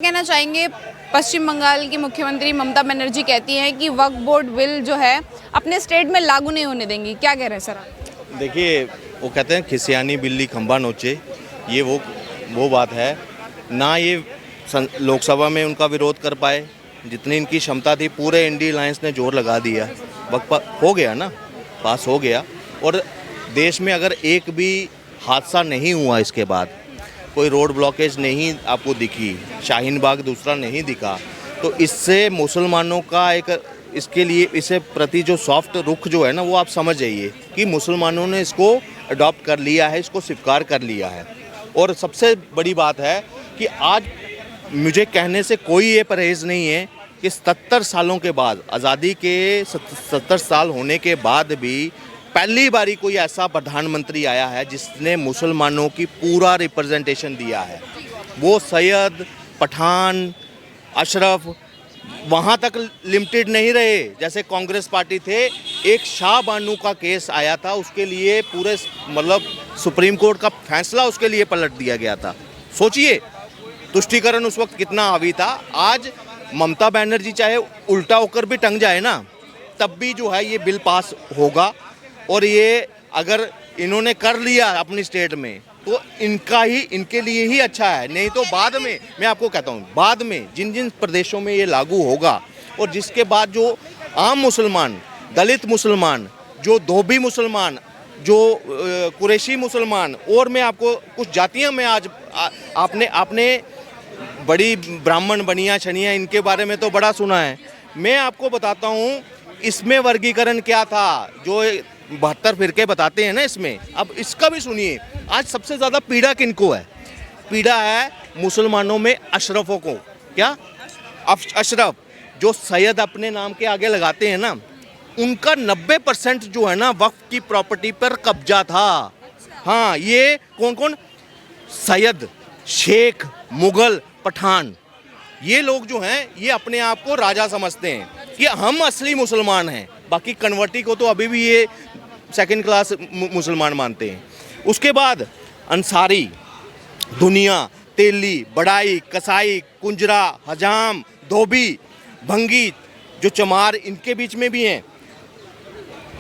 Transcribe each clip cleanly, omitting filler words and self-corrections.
कहना चाहेंगे पश्चिम बंगाल की मुख्यमंत्री ममता बनर्जी कहती हैं कि वक्फ बोर्ड बिल जो है अपने स्टेट में लागू नहीं होने देंगी। क्या कह रहे हैं सर आप? देखिए, वो कहते हैं खिसियानी बिल्ली खंबा नोचे। ये वो बात है ना। ये लोकसभा में उनका विरोध कर पाए, जितनी इनकी क्षमता थी पूरे इंडी अलायंस ने जोर लगा दिया। वक्त हो गया ना, पास हो गया। और देश में अगर एक भी हादसा नहीं हुआ, इसके बाद कोई रोड ब्लॉकेज नहीं आपको दिखी, शाहीन बाग दूसरा नहीं दिखा, तो इससे मुसलमानों का एक इसके लिए इसे प्रति जो सॉफ्ट रुख जो है ना, वो आप समझ जाइए कि मुसलमानों ने इसको अडॉप्ट कर लिया है, इसको स्वीकार कर लिया है। और सबसे बड़ी बात है कि आज मुझे कहने से कोई ये परहेज़ नहीं है कि 77 सालों के बाद, आज़ादी के 70 साल होने के बाद भी पहली बारी कोई ऐसा प्रधानमंत्री आया है जिसने मुसलमानों की पूरा रिप्रेजेंटेशन दिया है। वो सैयद, पठान, अशरफ वहाँ तक लिमिटेड नहीं रहे जैसे कांग्रेस पार्टी थे। एक शाह बानू का केस आया था, उसके लिए पूरे सुप्रीम कोर्ट का फैसला उसके लिए पलट दिया गया था। सोचिए तुष्टीकरण उस वक्त कितना हावी था। आज ममता बनर्जी चाहे उल्टा होकर भी टंग जाए ना, तब भी जो है ये बिल पास होगा। और ये अगर इन्होंने कर लिया अपनी स्टेट में तो इनके लिए ही अच्छा है। नहीं तो बाद में, मैं आपको कहता हूँ, बाद में जिन जिन प्रदेशों में ये लागू होगा और जिसके बाद जो आम मुसलमान, दलित मुसलमान, जो धोबी मुसलमान, जो कुरैशी मुसलमान, और मैं आपको कुछ जातियाँ में आज आपने बड़ी ब्राह्मण बनिया छनिया इनके बारे में तो बड़ा सुना है। मैं आपको बताता हूँ इसमें वर्गीकरण क्या था, जो 72 फिरके बताते हैं ना इसमें। अब इसका भी सुनिए। आज सबसे ज़्यादा पीड़ा किनको है? पीड़ा है मुसलमानों में अशरफों को। क्या? अशरफ जो सैयद अपने नाम के आगे लगाते हैं ना, उनका 90% जो है ना वक्फ की प्रॉपर्टी पर कब्जा था। हाँ, ये कौन कौन? सैयद, शेख, मुगल, पठान, ये लोग जो हैं ये अपने आप को राजा समझते हैं कि हम असली मुसलमान हैं। बाकी कन्वर्टी को तो अभी भी ये सेकंड क्लास मुसलमान मानते हैं। उसके बाद अंसारी, दुनिया, तेली, बड़ाई, कसाई, कुंजरा, हजाम, धोबी, भंगी, जो चमार इनके बीच में भी हैं,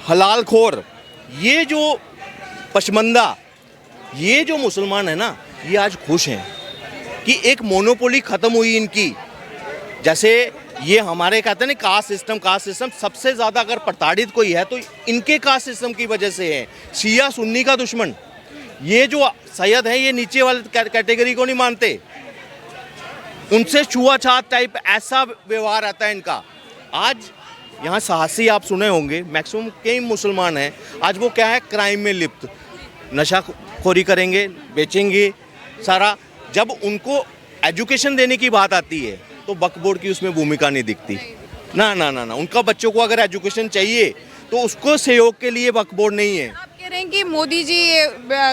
हलाल खोर, ये जो पशमंदा, ये जो मुसलमान है ना, ये आज खुश हैं कि एक मोनोपोली ख़त्म हुई इनकी। जैसे ये हमारे कहते हैं ना कास्ट सिस्टम सबसे ज़्यादा अगर प्रताड़ित कोई है तो इनके कास्ट सिस्टम की वजह से है। शिया सुन्नी का दुश्मन, ये जो सैयद हैं ये नीचे वाले कैटेगरी को नहीं मानते, उनसे छुआछात टाइप ऐसा व्यवहार आता है इनका। आज यहाँ साहसी आप सुने होंगे, मैक्सिमम कई मुसलमान हैं, आज वो क्या है, क्राइम में लिप्त, नशाखोरी करेंगे, बेचेंगे सारा। जब उनको एजुकेशन देने की बात आती है तो वक्फ बोर्ड की उसमें भूमिका नहीं दिखती। ना ना ना ना, उनका बच्चों को अगर एजुकेशन चाहिए तो उसको सहयोग के लिए वक्फ बोर्ड नहीं है। आप कह रहे हैं कि मोदी जी ये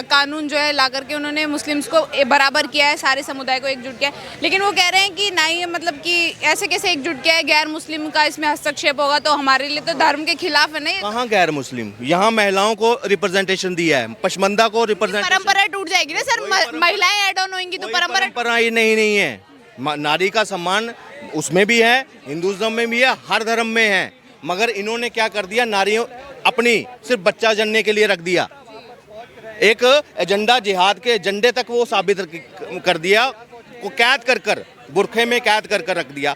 कानून जो है ला करके उन्होंने मुस्लिम्स को बराबर किया है, सारे समुदाय को एकजुट किया है, लेकिन वो कह रहे हैं कि ना ये मतलब कि ऐसे कैसे एकजुट किया है, गैर मुस्लिम का इसमें हस्तक्षेप होगा तो हमारे लिए तो धर्म के खिलाफ है ना। कहाँ गैर मुस्लिम? यहाँ महिलाओं को रिप्रेजेंटेशन दिया है, पशमंदा को रिप्रेजेंटेशन। परंपरा टूट जाएगी ना सर, महिलाएं ऐड ऑन होंगी तो परंपरा ही नहीं है। नारी का सम्मान उसमें भी है, हिंदुज़म में भी है, हर धर्म में है। मगर इन्होंने क्या कर दिया, नारियों अपनी सिर्फ बच्चा जनने के लिए रख दिया। एक एजेंडा, जिहाद के एजेंडे तक वो साबित कर दिया, को कैद कर बुरखे में कैद कर रख दिया।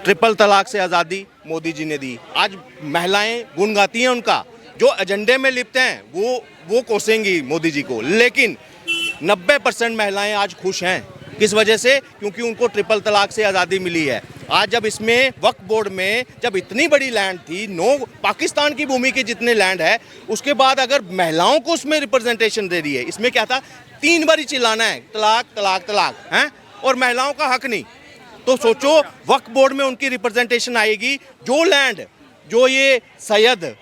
ट्रिपल तलाक से आज़ादी मोदी जी ने दी। आज महिलाएं गुण गाती हैं उनका, जो एजेंडे में लिप्त हैं वो कोसेंगी मोदी जी को। लेकिन 90% महिलाएं आज खुश हैं। किस वजह से? क्योंकि उनको ट्रिपल तलाक से आज़ादी मिली है। आज जब इसमें वक्फ बोर्ड में जब इतनी बड़ी लैंड थी, पाकिस्तान की भूमि के जितने लैंड है, उसके बाद अगर महिलाओं को उसमें रिप्रेजेंटेशन दे रही है, इसमें क्या था, 3 बार ही चिल्लाना है तलाक तलाक तलाक हैं, और महिलाओं का हक नहीं। तो सोचो वक्फ बोर्ड में उनकी रिप्रेजेंटेशन आएगी। जो लैंड, जो ये सैयद,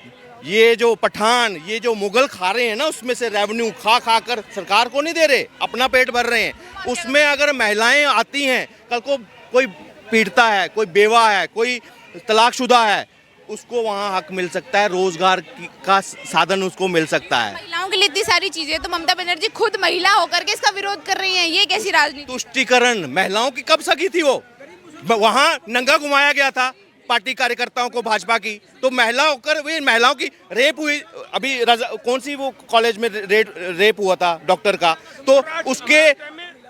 ये जो पठान, ये जो मुगल खा रहे हैं ना, उसमें से रेवेन्यू खा कर सरकार को नहीं दे रहे, अपना पेट भर रहे हैं। उसमें अगर महिलाएं आती हैं, कल को कोई पीड़ता है, कोई बेवा है, कोई तलाकशुदा है, उसको वहाँ हक मिल सकता है, रोजगार का साधन उसको मिल सकता है। महिलाओं के लिए इतनी सारी चीजें, तो ममता बनर्जी खुद महिला होकर के इसका विरोध कर रही हैं, ये कैसी राजनीति? तुष्टीकरण महिलाओं की कब सकी थी वो? वहाँ नंगा घुमाया गया था पार्टी कार्यकर्ताओं को भाजपा की, तो महिला होकर वे महिलाओं की रेप हुई। अभी कौन सी वो कॉलेज में रेप हुआ था डॉक्टर का, तो उसके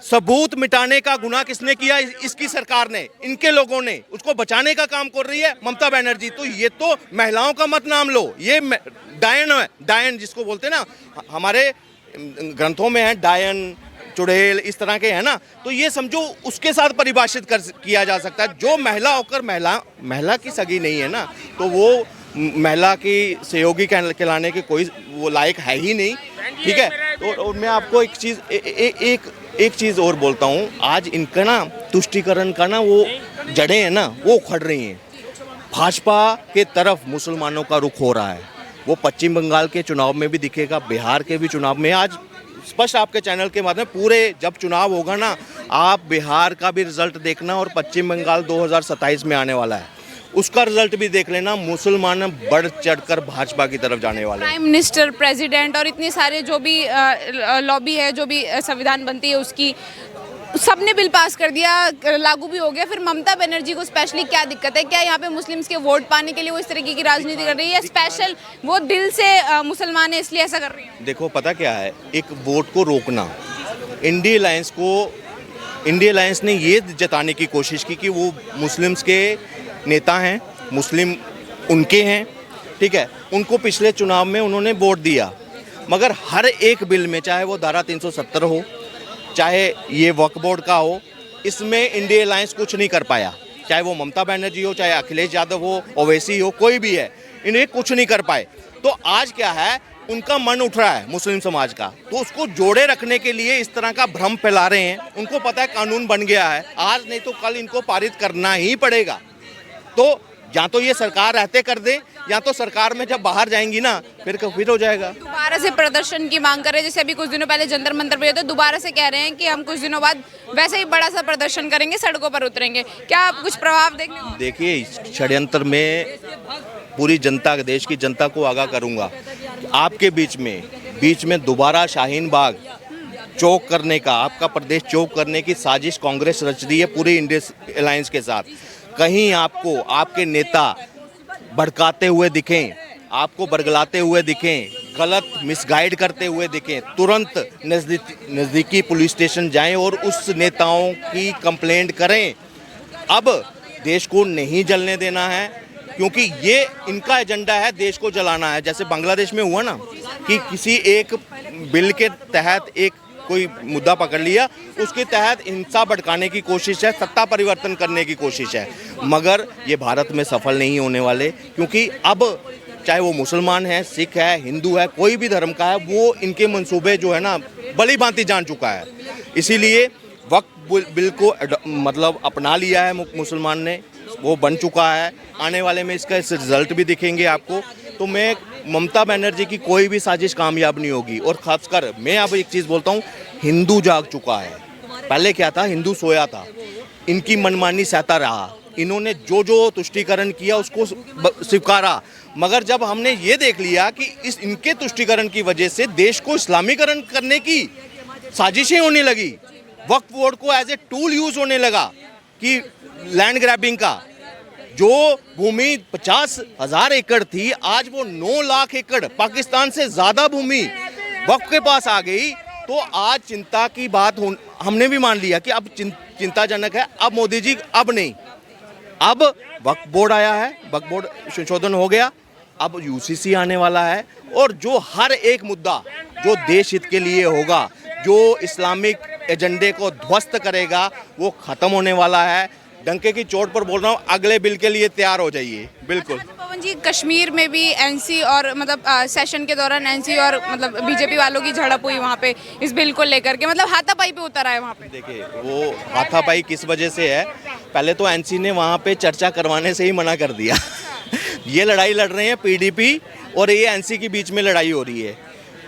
सबूत मिटाने का गुनाह किसने किया? इसकी सरकार ने, इनके लोगों ने। उसको बचाने का काम कर रही है ममता बनर्जी। तो ये तो महिलाओं का मत नाम लो, ये डायन है, डायन जिसको बोलते हैं ना, हमारे ग्रंथों में है डायन, चुड़ैल, इस तरह के है ना। तो ये समझो उसके साथ परिभाषित किया जा सकता है। जो महिला होकर महिला की सगी नहीं है ना, तो वो महिला की सहयोगी कहलाने के कोई वो लायक है ही नहीं। ठीक है। और मैं आपको एक चीज़ और बोलता हूँ, आज इनका ना तुष्टीकरण का ना वो जड़ें हैं ना, वो उखड़ रही हैं। भाजपा के तरफ मुसलमानों का रुख हो रहा है। वो पश्चिम बंगाल के चुनाव में भी दिखेगा, बिहार के भी चुनाव में। आज स्पष्ट आपके चैनल के माध्यम पूरे जब चुनाव होगा ना, आप बिहार का भी रिजल्ट देखना और पश्चिम बंगाल 2027 में आने वाला है, उसका रिजल्ट भी देख लेना। मुसलमान बढ़ चढ़कर भाजपा की तरफ जाने वाले हैं। प्राइम मिनिस्टर, प्रेसिडेंट और इतने सारे जो भी लॉबी है, जो भी संविधान बनती है उसकी, सबने बिल पास कर दिया, लागू भी हो गया। फिर ममता बनर्जी को स्पेशली क्या दिक्कत है? क्या यहाँ पे मुस्लिम्स के वोट पाने के लिए वो इस तरीके की राजनीति कर रही है? स्पेशल वो दिल से मुसलमान है इसलिए ऐसा कर रही है? देखो पता क्या है, एक वोट को रोकना, इंडिया अलायंस ने ये जताने की कोशिश की कि वो मुस्लिम्स के नेता हैं, मुस्लिम उनके हैं, ठीक है। उनको पिछले चुनाव में उन्होंने वोट दिया, मगर हर एक बिल में, चाहे वो धारा 370 हो, चाहे ये वक्फ बोर्ड का हो, इसमें इंडिया अलायंस कुछ नहीं कर पाया। चाहे वो ममता बनर्जी हो, चाहे अखिलेश यादव हो, ओवैसी हो, कोई भी है, इन्हें कुछ नहीं कर पाए। तो आज क्या है, उनका मन उठ रहा है मुस्लिम समाज का, तो उसको जोड़े रखने के लिए इस तरह का भ्रम फैला रहे हैं। उनको पता है कानून बन गया है, आज नहीं तो कल इनको पारित करना ही पड़ेगा। तो या तो ये सरकार रहते कर दे, या तो सरकार में जब बाहर जाएंगी ना, फिर हो जाएगा। दोबारा से प्रदर्शन की मांग कर रहे हैं, जैसे अभी कुछ दिनों पहले जंतर मंतर पे, तो दोबारा से कह रहे हैं कि हम कुछ दिनों बाद वैसे ही बड़ा सा प्रदर्शन करेंगे, सड़कों पर उतरेंगे। क्या आप कुछ प्रभाव देखने को? देखिए, षड्यंत्र में पूरी जनता, देश की जनता को आगाह करूंगा। आपके बीच में दोबारा शाहीन बाग चौक करने का, आपका प्रदेश चौक करने की साजिश कांग्रेस रच रही है पूरी इंडिया अलायंस के साथ। कहीं आपको आपके नेता भड़काते हुए दिखें, आपको बरगलाते हुए दिखें, गलत मिसगाइड करते हुए दिखें, तुरंत नज़दीकी पुलिस स्टेशन जाएं और उस नेताओं की कंप्लेंट करें। अब देश को नहीं जलने देना है, क्योंकि ये इनका एजेंडा है, देश को जलाना है। जैसे बांग्लादेश में हुआ ना, कि किसी एक बिल के तहत एक कोई मुद्दा पकड़ लिया, उसके तहत हिंसा भड़काने की कोशिश है, सत्ता परिवर्तन करने की कोशिश है। मगर ये भारत में सफल नहीं होने वाले, क्योंकि अब चाहे वो मुसलमान है, सिख है, हिंदू है, कोई भी धर्म का है, वो इनके मंसूबे जो है ना भली भांति जान चुका है। इसीलिए वक्फ बिल को मतलब अपना लिया है मुसलमान ने, वो बन चुका है। आने वाले में इसका रिजल्ट भी दिखेंगे आपको। तो मैं ममता बनर्जी की कोई भी साजिश कामयाब नहीं होगी। और खासकर मैं अब एक चीज़ बोलता हूँ, हिंदू जाग चुका है। पहले क्या था, हिंदू सोया था, इनकी मनमानी सहता रहा, इन्होंने जो तुष्टीकरण किया उसको स्वीकारा। मगर जब हमने ये देख लिया कि इनके तुष्टीकरण की वजह से देश को इस्लामीकरण करने की साजिशें होने लगी, वक्फ बोर्ड को एज ए टूल यूज होने लगा, कि लैंड ग्रैबिंग का, जो भूमि 50,000 एकड़ थी, आज वो 9 लाख एकड़, पाकिस्तान से ज़्यादा भूमि वक्फ के पास आ गई। तो आज चिंता की बात हमने भी मान लिया कि अब चिंताजनक है। अब मोदी जी अब नहीं, अब वक्फ बोर्ड आया है, वक्फ बोर्ड संशोधन हो गया, अब यूसीसी आने वाला है। और जो हर एक मुद्दा जो देश हित के लिए होगा, जो इस्लामिक एजेंडे को ध्वस्त करेगा, वो ख़त्म होने वाला है। डंके की चोट पर बोल रहा हूँ, अगले बिल के लिए तैयार हो जाइए। बिल्कुल। पवन जी, कश्मीर में भी एनसी और मतलब सेशन के दौरान एनसी और मतलब बीजेपी वालों की झड़प हुई वहाँ पे इस बिल को लेकर के, मतलब हाथापाई पे उतर आए वहाँ पे। देखिए, वो हाथापाई किस वजह से है, पहले तो एनसी ने वहाँ पे चर्चा करवाने से ही मना कर दिया। ये लड़ाई लड़ रहे हैं पीडीपी और ये एनसी के बीच में लड़ाई हो रही है।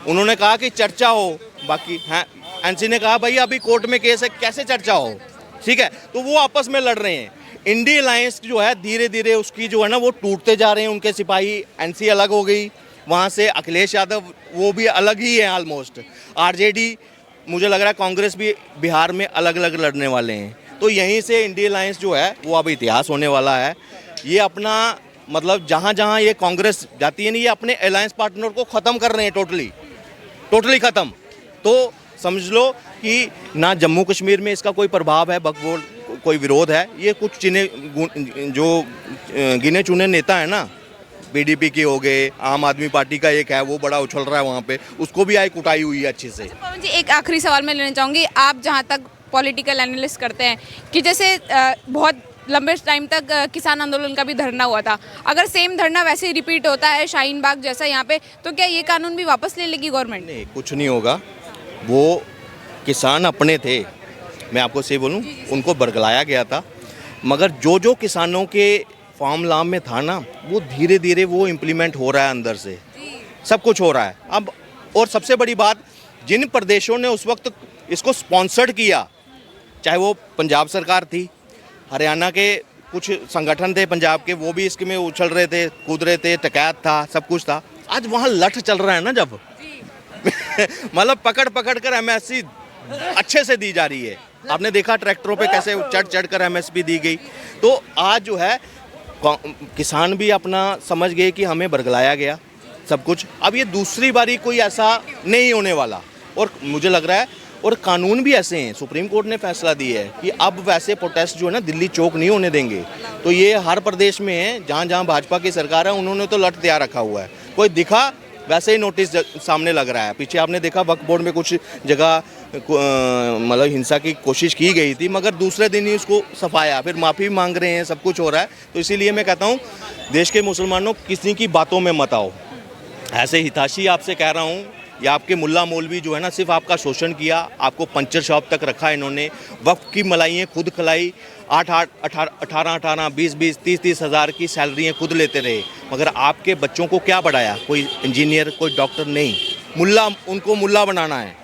उन्होंने कहा कि चर्चा हो, बाकी हाँ, एनसी ने कहा भाई अभी कोर्ट में केस है, कैसे चर्चा हो, ठीक है। तो वो आपस में लड़ रहे हैं। इंडी अलायंस जो है धीरे धीरे उसकी जो है ना वो टूटते जा रहे हैं, उनके सिपाही, एनसी अलग हो गई, वहाँ से अखिलेश यादव वो भी अलग ही है ऑलमोस्ट, आरजेडी, मुझे लग रहा है कांग्रेस भी बिहार में अलग अलग लड़ने वाले हैं। तो यहीं से इंडी अलायंस जो है वो अब इतिहास होने वाला है। ये अपना मतलब जहाँ जहाँ ये कांग्रेस जाती है ना, ये अपने अलायंस पार्टनर को ख़त्म कर रहे हैं, टोटली ख़त्म। तो समझ लो कि ना जम्मू कश्मीर में इसका कोई प्रभाव है, बकबोल कोई विरोध है, ये कुछ जो गिने चुने नेता है ना, पीडीपी के हो गए, आम आदमी पार्टी का एक है वो बड़ा उछल रहा है वहाँ पे, उसको भी आई कुटाई हुई है अच्छे से। पवन जी, एक आखिरी सवाल मैं लेना चाहूँगी, आप जहाँ तक पॉलिटिकल एनालिस्ट करते हैं कि जैसे बहुत लंबे टाइम तक किसान आंदोलन का भी धरना हुआ था, अगर सेम धरना वैसे ही रिपीट होता है शाहीन बाग जैसा यहाँ पे, तो क्या ये कानून भी वापस ले लेगी गवर्नमेंट? नहीं, कुछ नहीं होगा। वो किसान अपने थे, मैं आपको सही बोलूं, उनको बरगलाया गया था, मगर जो जो किसानों के फार्म लॉ में था ना, वो धीरे धीरे वो इम्प्लीमेंट हो रहा है अंदर से, सब कुछ हो रहा है अब। और सबसे बड़ी बात, जिन प्रदेशों ने उस वक्त इसको स्पॉन्सर्ड किया, चाहे वो पंजाब सरकार थी, हरियाणा के कुछ संगठन थे पंजाब के, वो भी इसके में उछल रहे थे, कूद रहे थे, टकैत था, सब कुछ था। आज वहाँ लठ चल रहा है ना, जब मतलब पकड़ पकड़ कर एमएसपी अच्छे से दी जा रही है। आपने देखा ट्रैक्टरों पे कैसे चढ़ चढ़ कर एमएसपी दी गई। तो आज जो है किसान भी अपना समझ गए कि हमें बरगलाया गया सब कुछ। अब ये दूसरी बारी कोई ऐसा नहीं होने वाला, और मुझे लग रहा है, और कानून भी ऐसे हैं, सुप्रीम कोर्ट ने फैसला दिया है कि अब वैसे प्रोटेस्ट जो है ना दिल्ली चौक नहीं होने देंगे। तो ये हर प्रदेश में है, जहाँ जहाँ भाजपा की सरकार है उन्होंने तो लठ तैयार रखा हुआ है, कोई दिखा वैसे ही नोटिस सामने लग रहा है। पीछे आपने देखा वक्फ बोर्ड में कुछ जगह मतलब हिंसा की कोशिश की गई थी, मगर दूसरे दिन ही उसको सफाया, फिर माफ़ी मांग रहे हैं, सब कुछ हो रहा है। तो इसीलिए मैं कहता हूँ देश के मुसलमानों, किसी की बातों में मत आओ। ऐसे हिताशी आपसे कह रहा हूँ, या आपके मुल्ला मौलवी जो है ना, सिर्फ आपका शोषण किया, आपको पंचर शॉप तक रखा इन्होंने, वक्फ की मलाइयाँ खुद खिलाई, 18, 20, 30 हज़ार की सैलरियाँ खुद लेते रहे, मगर आपके बच्चों को क्या पढ़ाया? कोई इंजीनियर, कोई डॉक्टर नहीं, मुल्ला, उनको मुल्ला बनाना है,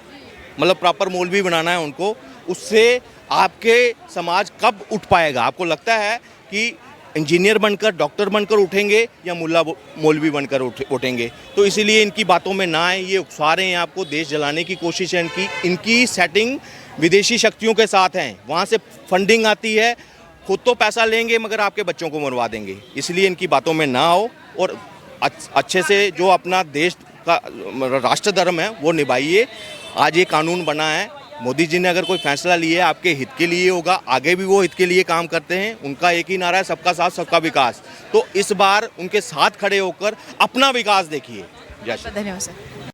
मतलब प्रॉपर मौलवी बनाना है उनको। उससे आपके समाज कब उठ पाएगा? आपको लगता है कि इंजीनियर बनकर, डॉक्टर बनकर उठेंगे या मुल्ला मौलवी बनकर उठेंगे? तो इसीलिए इनकी बातों में ना आए, ये उकसा रहे हैं आपको, देश जलाने की कोशिश है इनकी सेटिंग विदेशी शक्तियों के साथ हैं, वहाँ से फंडिंग आती है, खुद तो पैसा लेंगे मगर आपके बच्चों को मरवा देंगे। इसलिए इनकी बातों में ना आओ, और अच्छे से जो अपना देश का राष्ट्र धर्म है वो निभाइए। आज ये कानून बना है, मोदी जी ने अगर कोई फैसला लिया है आपके हित के लिए होगा, आगे भी वो हित के लिए काम करते हैं। उनका एक ही नारा है, सबका साथ सबका विकास। तो इस बार उनके साथ खड़े होकर अपना विकास देखिए। जय श्री राम। धन्यवाद सर।